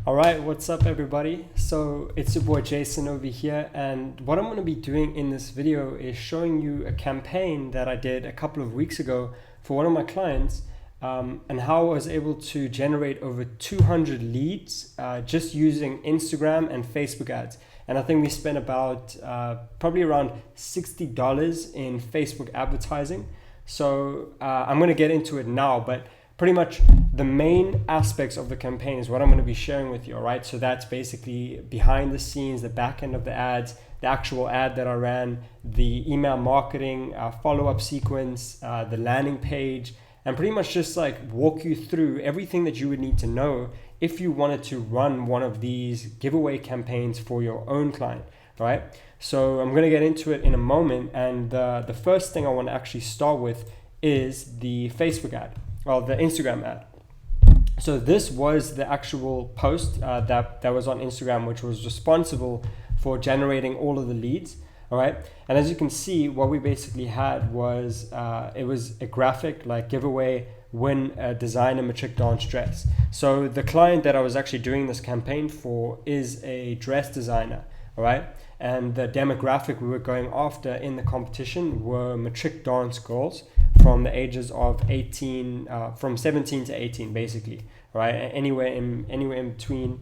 All right, what's up everybody? So it's your boy Jason over here, and what I'm going to be doing in this video is showing you a campaign that I did a couple of weeks ago for one of my clients, and how I was able to generate over 200 leads just using Instagram and Facebook ads. And I think we spent about probably around $60 in Facebook advertising. So I'm going to get into it now, but pretty much the main aspects of the campaign is what I'm going to be sharing with you, all right? So that's basically behind the scenes, the back end of the ads, the actual ad that I ran, the email marketing, follow-up sequence, the landing page, and pretty much just like walk you through everything that you would need to know if you wanted to run one of these giveaway campaigns for your own client, right? So I'm going to get into it in a moment, and the first thing I want to actually start with is the Facebook ad. Well, the Instagram ad. So this was the actual post that was on Instagram, which was responsible for generating all of the leads. All right. And as you can see, what we basically had was it was a graphic like giveaway, win a designer matric dance dress. So the client that I was actually doing this campaign for is a dress designer. All right. And the demographic we were going after in the competition were matric dance girls from the ages of 18, from 17 to 18, basically, right? Anywhere in between.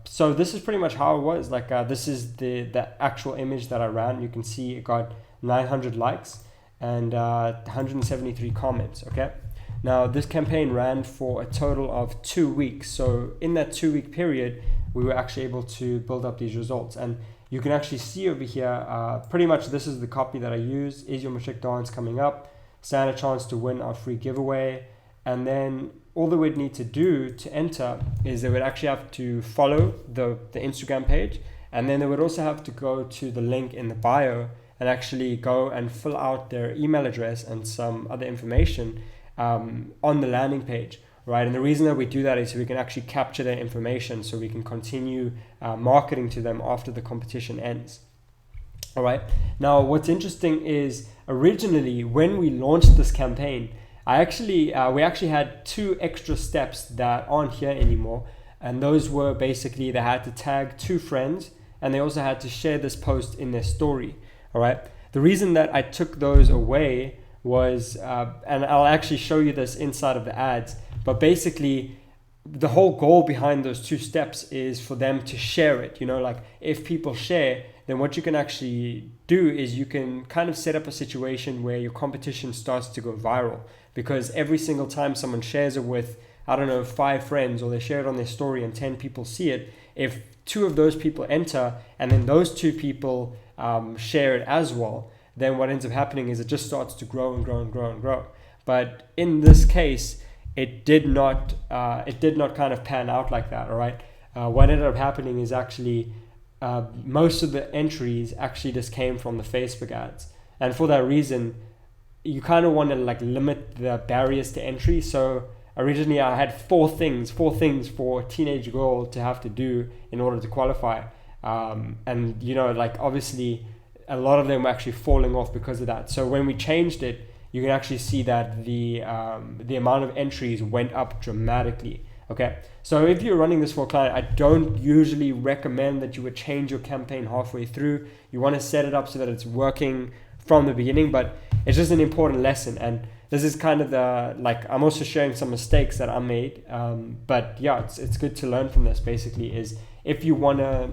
So this is pretty much how it was. Like this is the actual image that I ran. You can see it got 900 likes and 173 comments. Okay. Now this campaign ran for a total of 2 weeks. So in that 2-week period, we were actually able to build up these results. And you can actually see over here, pretty much this is the copy that I use. Is your matric dance coming up? Stand a chance to win our free giveaway. And then all they would need to do to enter is they would actually have to follow the Instagram page, and then they would also have to go to the link in the bio and actually go and fill out their email address and some other information on the landing page, right? And the reason that we do that is so we can actually capture their information so we can continue marketing to them after the competition ends. All right. Now, what's interesting is originally when we launched this campaign, we actually had 2 extra steps that aren't here anymore. And those were basically they had to tag 2 friends, and they also had to share this post in their story. All right. The reason that I took those away was, and I'll actually show you this inside of the ads, but basically the whole goal behind those 2 steps is for them to share it. You know, like if people share, then what you can actually do is you can kind of set up a situation where your competition starts to go viral, because every single time someone shares it with, 5 friends, or they share it on their story and 10 people see it, if 2 of those people enter and then those 2 people share it as well, then what ends up happening is it just starts to grow and grow and grow and grow. But in this case, it did not kind of pan out like that. All right. What ended up happening is actually most of the entries actually just came from the Facebook ads, and for that reason you kind of want to like limit the barriers to entry. So originally I had four things for a teenage girl to have to do in order to qualify, and like obviously a lot of them were actually falling off because of that. So when we changed it, you can actually see that the amount of entries went up dramatically. Okay, so if you're running this for a client, I don't usually recommend that you would change your campaign halfway through. You want to set it up so that it's working from the beginning, but it's just an important lesson. And this is kind of I'm also sharing some mistakes that I made. But yeah, it's good to learn from this. Basically, is if you wanna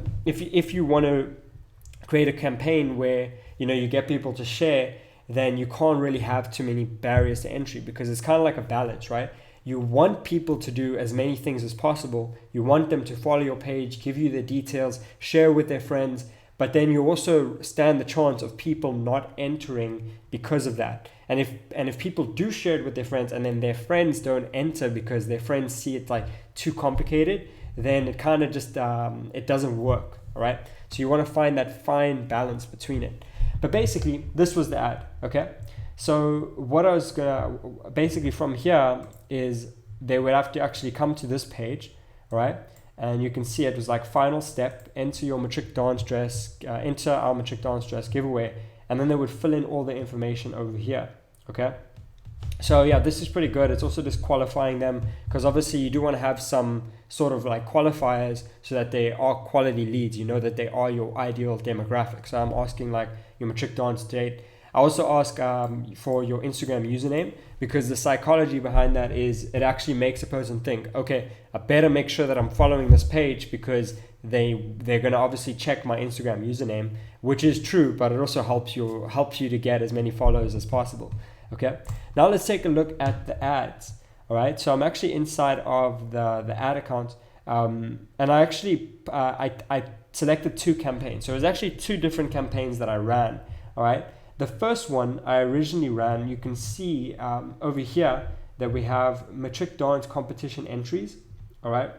create a campaign where you get people to share, then you can't really have too many barriers to entry, because it's kind of like a balance, right? You want people to do as many things as possible. You want them to follow your page, give you the details, share with their friends, but then you also stand the chance of people not entering because of that. And if people do share it with their friends and then their friends don't enter because their friends see it like too complicated, then it kind of just it doesn't work, all right? So you want to find that fine balance between it. But basically, this was the ad, okay? So what I was gonna basically from here is they would have to actually come to this page, all right? And you can see it was like final step, enter your matric dance dress, enter our matric dance dress giveaway, and then they would fill in all the information over here, okay? So yeah, this is pretty good. It's also disqualifying them because obviously you do want to have some sort of like qualifiers so that they are quality leads. You know that they are your ideal demographic. So I'm asking like your matric dance date. I also ask for your Instagram username because the psychology behind that is it actually makes a person think, okay, I better make sure that I'm following this page because they're going to obviously check my Instagram username, which is true, but it also helps you to get as many followers as possible. Okay, now let's take a look at the ads. All right, so I'm actually inside of the ad account, and I actually I selected 2 campaigns. So it was actually 2 different campaigns that I ran. All right, the first one I originally ran, you can see over here that we have matric dance competition entries. All right,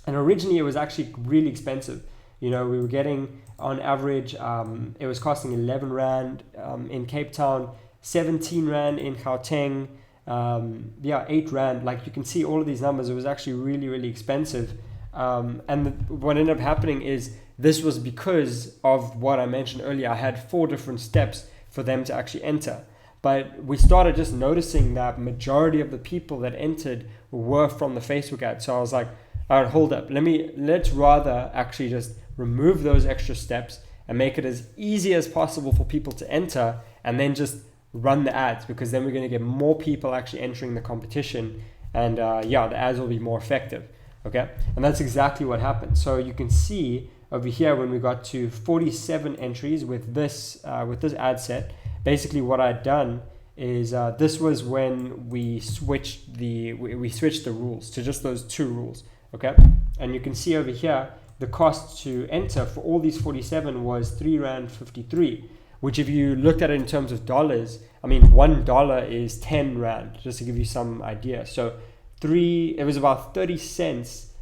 and originally it was actually really expensive. You know, we were getting on average, it was costing 11 Rand in Cape Town, 17 Rand in Gauteng, 8 Rand. Like you can see all of these numbers, it was actually really, really expensive. What ended up happening is this was because of what I mentioned earlier. I had 4 different steps for them to actually enter. But we started just noticing that majority of the people that entered were from the Facebook ad. So I was like, all right, hold up. Let's rather actually just remove those extra steps and make it as easy as possible for people to enter and then just run the ads, because then we're going to get more people actually entering the competition, and the ads will be more effective. Okay, and that's exactly what happened. So you can see over here when we got to 47 entries with this ad set, basically what I'd done is this was when we switched the rules to just those 2 rules. Okay, and you can see over here the cost to enter for all these 47 was 3 Rand 53, which if you looked at it in terms of dollars, I mean $1 is 10 Rand, just to give you some idea. So it was about 30 cents.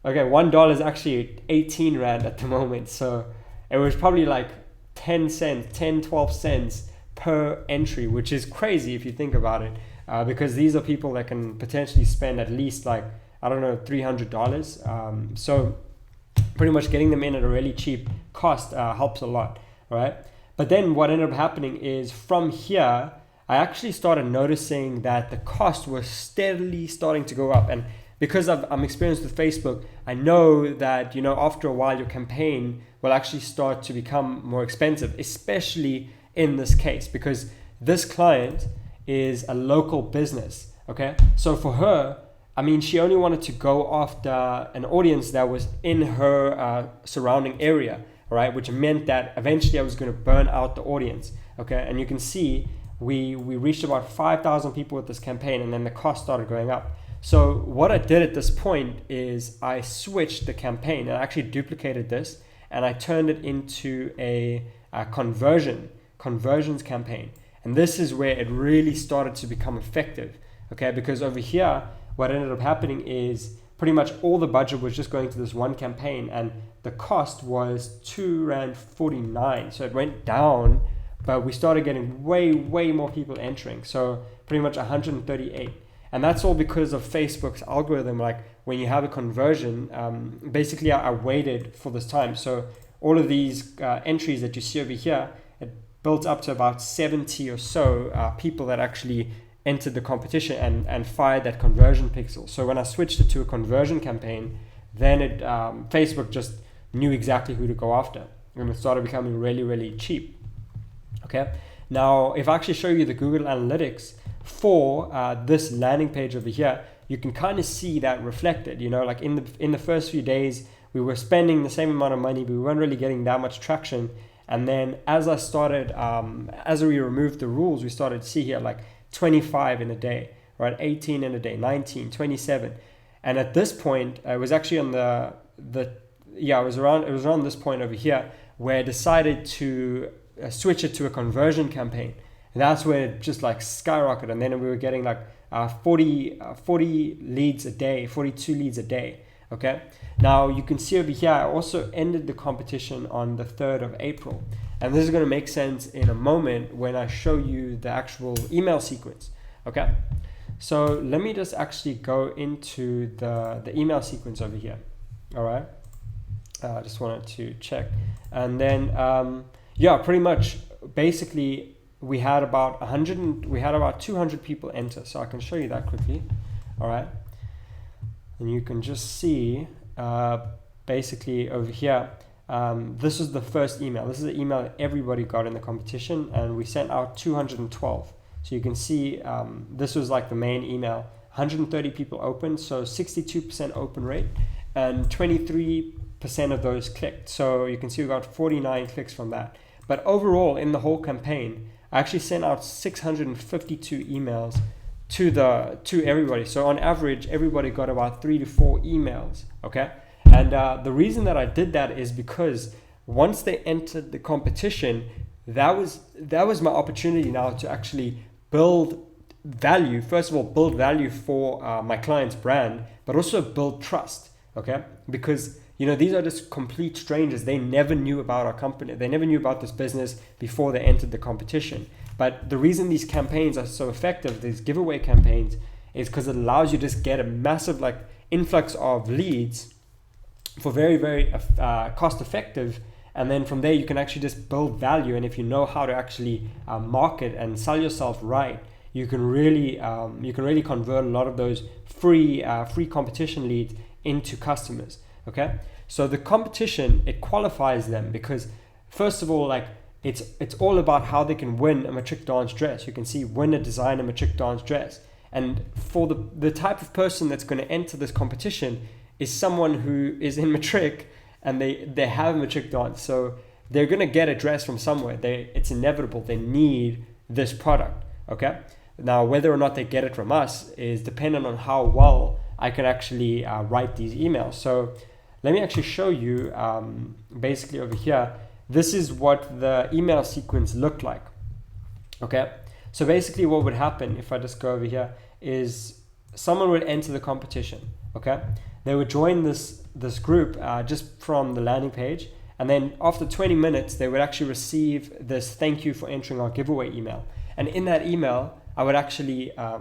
Okay, $1 is actually 18 Rand at the moment. So it was probably like 10 cents, 10, 12 cents per entry, which is crazy if you think about it, because these are people that can potentially spend at least like, I don't know, $300. So pretty much getting them in at a really cheap cost helps a lot, right? But then what ended up happening is from here, I actually started noticing that the cost was steadily starting to go up. And because I'm experienced with Facebook, I know that, you know, after a while, your campaign will actually start to become more expensive, especially in this case, because this client is a local business, okay? So for her, I mean, she only wanted to go after an audience that was in her surrounding area, right? Which meant that eventually I was going to burn out the audience, okay? And you can see we reached about 5,000 people with this campaign, and then the cost started going up. So what I did at this point is I switched the campaign, and I actually duplicated this, and I turned it into a conversions campaign. And this is where it really started to become effective, okay? Because over here, what ended up happening is pretty much all the budget was just going to this one campaign, and the cost was 2 Rand 49. So it went down, but we started getting way more people entering. So pretty much 138. And that's all because of Facebook's algorithm. Like when you have a conversion, basically I waited for this time. So all of these entries that you see over here, it built up to about 70 or so people that actually entered the competition and fired that conversion pixel. So when I switched it to a conversion campaign, then Facebook just knew exactly who to go after, and it started becoming really cheap. Okay, now if I actually show you the Google Analytics for this landing page over here, you can kind of see that reflected. You know, like in the first few days, we were spending the same amount of money, but we weren't really getting that much traction. And then as we removed the rules, we started to see here like 25 in a day, right? 18 in a day, 19, 27. And at this point, it was actually on it was around this point over here where I decided to switch it to a conversion campaign. And that's where it just like skyrocketed. And then we were getting like 40 leads a day, 42 leads a day. Okay. Now you can see over here, I also ended the competition on the 3rd of April. And this is going to make sense in a moment when I show you the actual email sequence. Okay. So let me just actually go into the email sequence over here. All right. I just wanted to check. And then, pretty much basically we had about 200 people enter. So I can show you that quickly. All right. And you can just see basically over here, this is the first email. This is the email that everybody got in the competition, and we sent out 212. So you can see this was like the main email. 130 people opened, so 62% open rate, and 23% of those clicked. So you can see we got 49 clicks from that. But overall, in the whole campaign, I actually sent out 652 emails to everybody. So on average, everybody got about 3 to 4 emails. Okay, and the reason that I did that is because once they entered the competition, that was my opportunity now to actually build value. First of all, build value for my client's brand, but also build trust. Okay, because these are just complete strangers. They never knew about our company. They never knew about this business before they entered the competition. But the reason these campaigns are so effective, these giveaway campaigns, is because it allows you to just get a massive influx of leads for very, very cost effective. And then from there, you can actually just build value. And if you know how to actually market and sell yourself right, you can really convert a lot of those free competition leads into customers. Okay, so the competition, it qualifies them because first of all, it's all about how they can win a matric dance dress. You can see win a designer matric dance dress, and for the type of person that's going to enter this competition is someone who is in matric and they have matric dance, so they're going to get a dress from somewhere. It's inevitable. They need this product. Okay, now whether or not they get it from us is dependent on how well I can actually write these emails. So let me actually show you basically over here. This is what the email sequence looked like. Okay, so basically what would happen if I just go over here is someone would enter the competition. Okay, they would join this group just from the landing page, and then after 20 minutes they would actually receive this thank you for entering our giveaway email. And in that email, I would actually I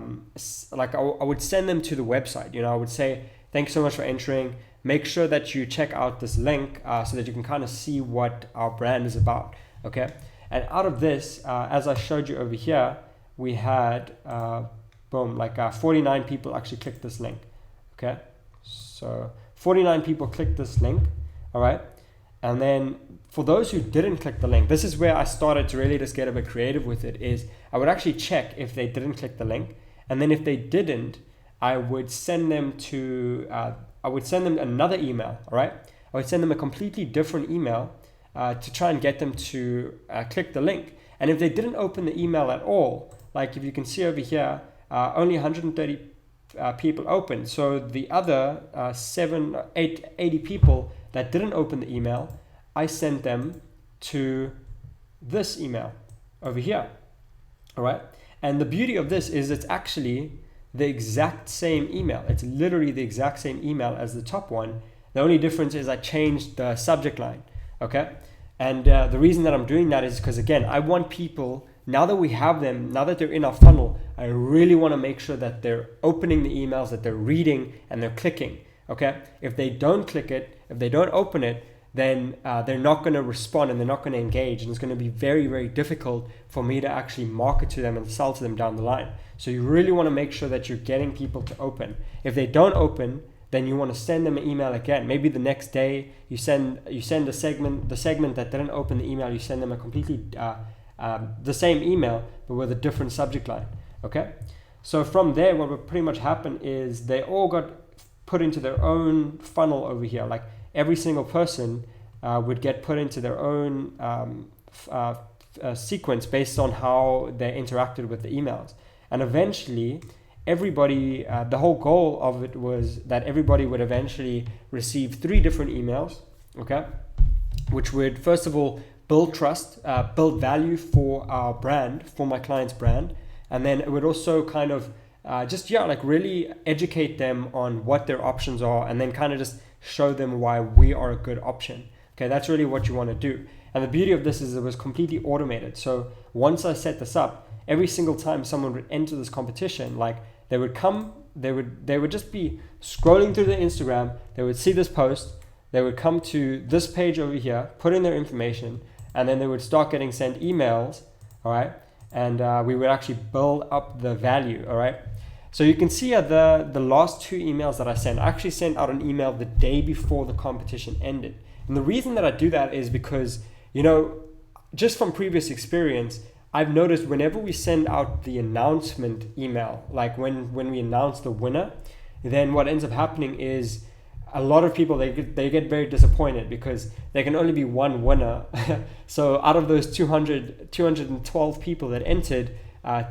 would send them to the website. I would say, thanks so much for entering. Make sure that you check out this link so that you can kind of see what our brand is about. Okay, and out of this, as I showed you over here, we had 49 people actually clicked this link. Okay, so 49 people clicked this link. All right, and then for those who didn't click the link, this is where I started to really just get a bit creative with it. Is I would actually check if they didn't click the link, and then if they didn't, I would send them another email. All right, I would send them a completely different email to try and get them to click the link. And if they didn't open the email at all, like if you can see over here, only 130 people opened. So the other 80 people that didn't open the email, I sent them to this email over here. All right, and the beauty of this is it's actually the exact same email. It's literally the exact same email as the top one. The only difference is I changed the subject line. Okay, and the reason that I'm doing that is because, again, I want people, now that we have them, now that they're in our funnel, I really want to make sure that they're opening the emails, that they're reading and they're clicking. Okay, if they don't click it, if they don't open it, then they're not going to respond and they're not going to engage, and it's going to be very, very difficult for me to actually market to them and sell to them down the line. So you really want to make sure that you're getting people to open. If they don't open, then you want to send them an email again. Maybe the next day you send the segment that didn't open the email, you send them a completely the same email but with a different subject line. Okay, so from there, what would pretty much happen is they all got put into their own funnel over here. Like every single person would get put into their own sequence based on how they interacted with the emails. And eventually, everybody, the whole goal of it was that everybody would eventually receive 3 different emails, okay, which would, first of all, build trust, build value for our brand, for my client's brand. And then it would also kind of really educate them on what their options are, and then kind of just show them why we are a good option. Okay, that's really what you want to do. And the beauty of this is it was completely automated. So once I set this up, every single time someone would enter this competition, like they would just be scrolling through their Instagram, they would see this post, they would come to this page over here, put in their information, and then they would start getting sent emails, all right? and we would actually build up the value. All right. So you can see the last 2 emails that I sent. I actually sent out an email the day before the competition ended. And the reason that I do that is because, just from previous experience, I've noticed whenever we send out the announcement email, like when we announce the winner, then what ends up happening is a lot of people, they get very disappointed because there can only be one winner. So out of those 212 people that entered,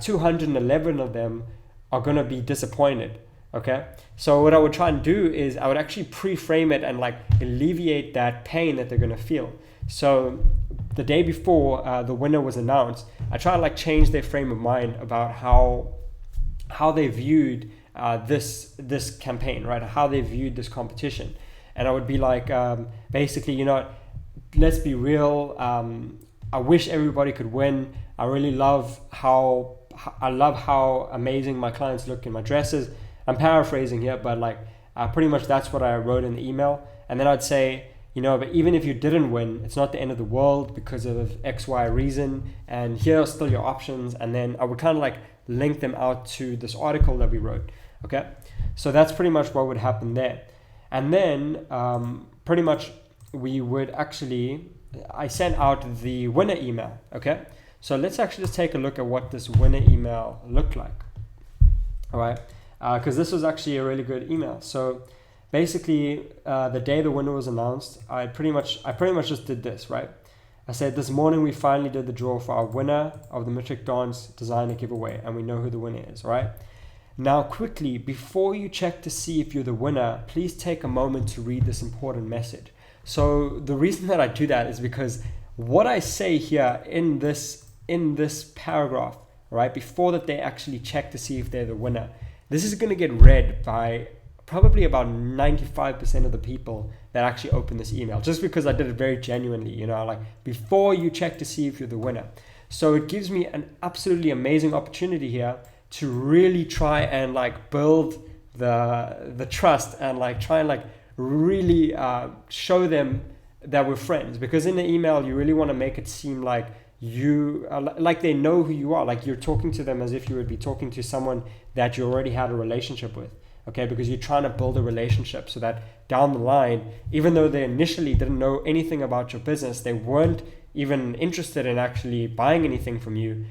211 of them are going to be disappointed. Okay, so what I would try and do is I would actually pre-frame it and like alleviate that pain that they're going to feel. So the day before the winner was announced, I try to like change their frame of mind about how they viewed this campaign, right? How they viewed this competition. And I would be like, basically, let's be real. I wish everybody could win. I really love how amazing my clients look in my dresses. I'm paraphrasing here, but like pretty much that's what I wrote in the email. And then I'd say, but even if you didn't win, it's not the end of the world because of X, Y reason. And here are still your options. And then I would kind of like link them out to this article that we wrote. Okay. So that's pretty much what would happen there. And then pretty much I sent out the winner email. Okay. So let's actually just take a look at what this winner email looked like. All right. Because this was actually a really good email. So basically, the day the winner was announced, I pretty much just did this, right? I said, this morning we finally did the draw for our winner of the Matric Dance Designer giveaway, and we know who the winner is, right? Now, quickly, before you check to see if you're the winner, please take a moment to read this important message. So the reason that I do that is because what I say here in this paragraph, right, before that they actually check to see if they're the winner, this is going to get read by probably about 95% of the people that actually open this email, just because I did it very genuinely, like before you check to see if you're the winner. So it gives me an absolutely amazing opportunity here to really try and like build the trust and like try and like really show them that we're friends, because in the email you really want to make it seem like you like they know who you are, like you're talking to them as if you would be talking to someone that you already had a relationship with. Okay, because you're trying to build a relationship so that down the line, even though they initially didn't know anything about your business, they weren't even interested in actually buying anything from you,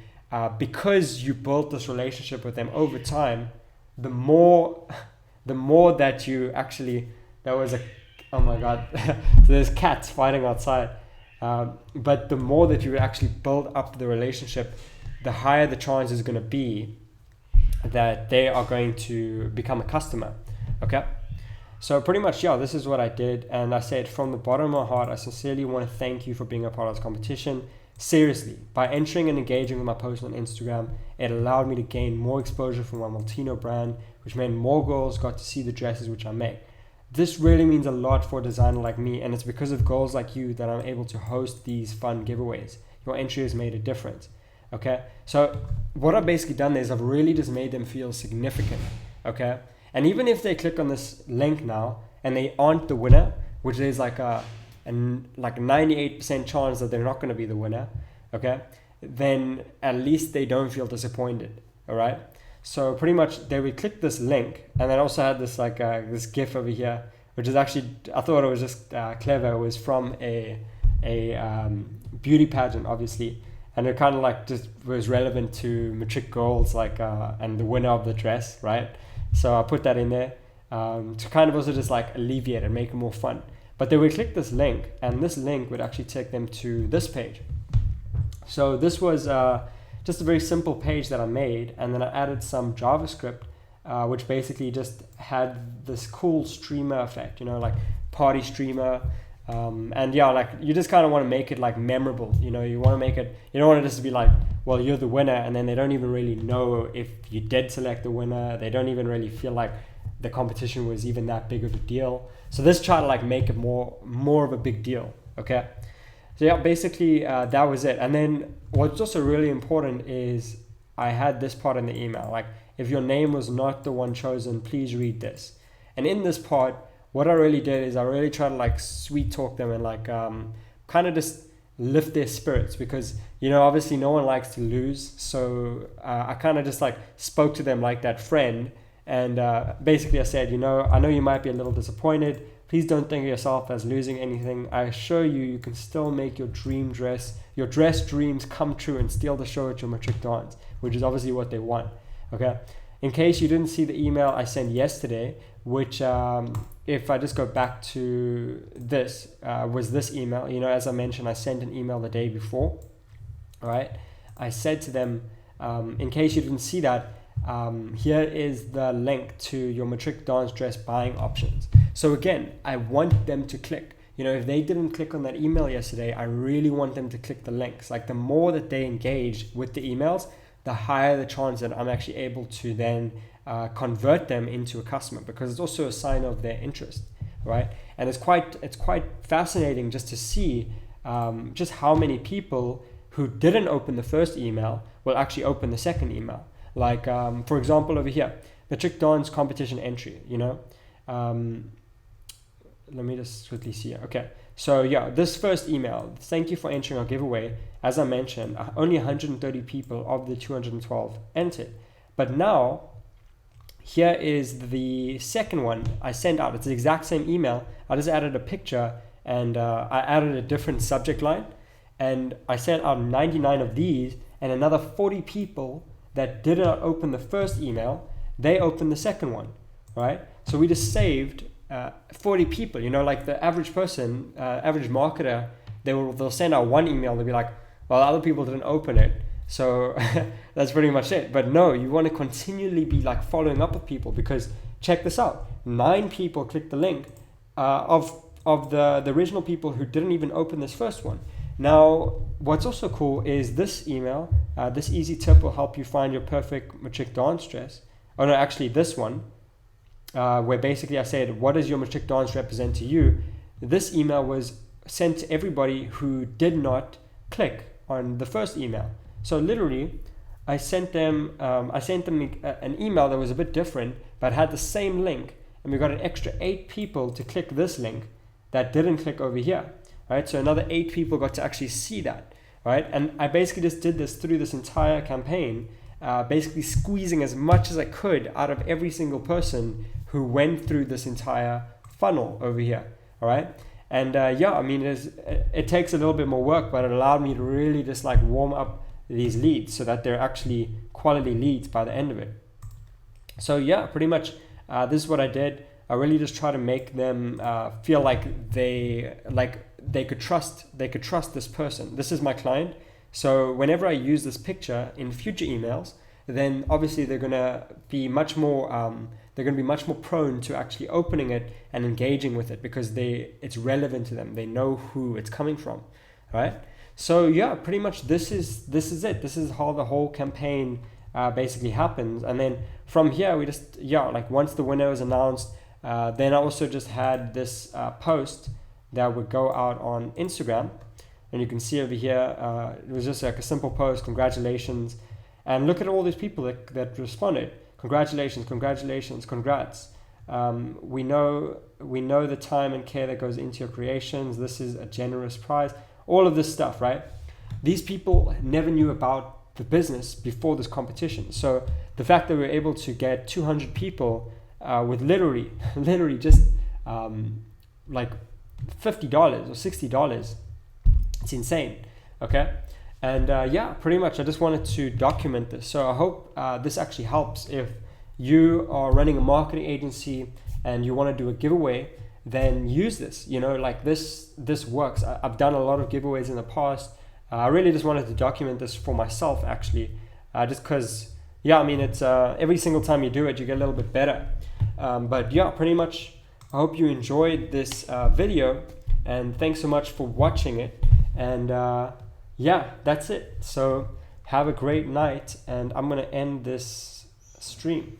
because you built this relationship with them over time, the more that you actually, oh my God, so there's cats fighting outside. But the more that you actually build up the relationship, the higher the chance is going to be that they are going to become a customer. Okay, so pretty much, this is what I did, and I said, from the bottom of my heart, I sincerely want to thank you for being a part of this competition. Seriously, by entering and engaging with my post on Instagram, it allowed me to gain more exposure for my Maltino brand, which meant more girls got to see the dresses which I make. This really means a lot for a designer like me, and it's because of girls like you that I'm able to host these fun giveaways. Your entry has made a difference. Okay, so what I've basically done is I've really just made them feel significant. Okay, and even if they click on this link now and they aren't the winner, which is like a 98% chance that they're not going to be the winner, okay, then at least they don't feel disappointed. All right, so pretty much they would click this link, and then also had this this GIF over here, which is actually, I thought it was just clever. It was from a beauty pageant, obviously. And it kind of like just was relevant to matric girls, and the winner of the dress, right? So I put that in there to kind of also just like alleviate and make it more fun. But they would click this link, and this link would actually take them to this page. So this was just a very simple page that I made, and then I added some JavaScript, which basically just had this cool streamer effect, like party streamer. And you just kind of want to make it like memorable, you want to make it, you don't want it just to be like, well, you're the winner, and then they don't even really know if you did select the winner. They don't even really feel like the competition was even that big of a deal. So this tried to like make it more of a big deal. Okay, so basically that was it. And then what's also really important is I had this part in the email, like, if your name was not the one chosen, please read this. And in this part, what I really did is I really tried to like sweet talk them and like kind of just lift their spirits, because obviously no one likes to lose. So I kind of just like spoke to them like that friend, and basically I said, I know you might be a little disappointed. Please don't think of yourself as losing anything. I assure you, you can still make your dress dreams come true and steal the show at your matric dance, which is obviously what they want. Okay. In case you didn't see the email I sent yesterday, which if I just go back to this, was this email. As I mentioned, I sent an email the day before. All right. I said to them, in case you didn't see that, here is the link to your matric dance dress buying options. So again, I want them to click. If they didn't click on that email yesterday, I really want them to click the links. Like the more that they engage with the emails, the higher the chance that I'm actually able to then convert them into a customer, because it's also a sign of their interest, right? And it's quite fascinating just to see just how many people who didn't open the first email will actually open the second email. Like for example, over here, matric dance competition entry. Let me just quickly see here. Okay, so yeah, this first email, thank you for entering our giveaway. As I mentioned, only 130 people of the 212 entered. But now, here is the second one I sent out. It's the exact same email. I just added a picture and I added a different subject line. And I sent out 99 of these, and another 40 people that did not open the first email, they opened the second one, right? So we just saved 40 people. Like the average person, average marketer, they'll send out one email. They'll be like, well, other people didn't open it, so that's pretty much it. But no, you want to continually be like following up with people, because check this out: 9 people clicked the link of the original people who didn't even open this first one. Now, what's also cool is this email. This easy tip will help you find your perfect matric dance dress. Oh no, actually this one. Where basically I said, what does your matric dance represent to you? This email was sent to everybody who did not click on the first email. So literally, I sent them an email that was a bit different, but had the same link, and we got an extra 8 people to click this link that didn't click over here. Right? So another 8 people got to actually see that. Right? And I basically just did this through this entire campaign, basically squeezing as much as I could out of every single person who went through this entire funnel over here. All right. And yeah, I mean, it takes a little bit more work, but it allowed me to really just like warm up these leads so that they're actually quality leads by the end of it. So yeah, pretty much this is what I did. I really just try to make them feel like they could trust this person. This is my client. So whenever I use this picture in future emails, then obviously they're gonna be much more prone to actually opening it and engaging with it, because it's relevant to them. They know who it's coming from, right? So yeah, pretty much this is it. This is how the whole campaign basically happens. And then from here, we just like once the winner is announced, then I also just had this post that would go out on Instagram. And you can see over here, it was just like a simple post, congratulations. And look at all these people that responded. Congratulations, congrats. We know the time and care that goes into your creations. This is a generous prize. All of this stuff, right? These people never knew about the business before this competition. So the fact that we were able to get 200 people with literally just like $50 or $60, it's insane. Okay. And yeah, pretty much I just wanted to document this. So I hope this actually helps. If you are running a marketing agency and you want to do a giveaway, then use this. Like this works. I've done a lot of giveaways in the past. I really just wanted to document this for myself, actually, just because, yeah, I mean, it's every single time you do it, you get a little bit better. But yeah, pretty much I hope you enjoyed this video, and thanks so much for watching it. And yeah, that's it. So have a great night, and I'm going to end this stream.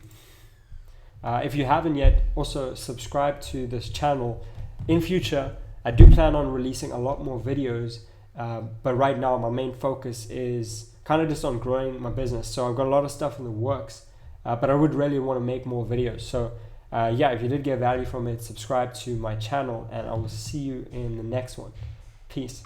If you haven't yet, also subscribe to this channel. In future, I do plan on releasing a lot more videos, but right now my main focus is kind of just on growing my business. So I've got a lot of stuff in the works, but I would really want to make more videos. So yeah, if you did get value from it, subscribe to my channel, and I will see you in the next one. Peace.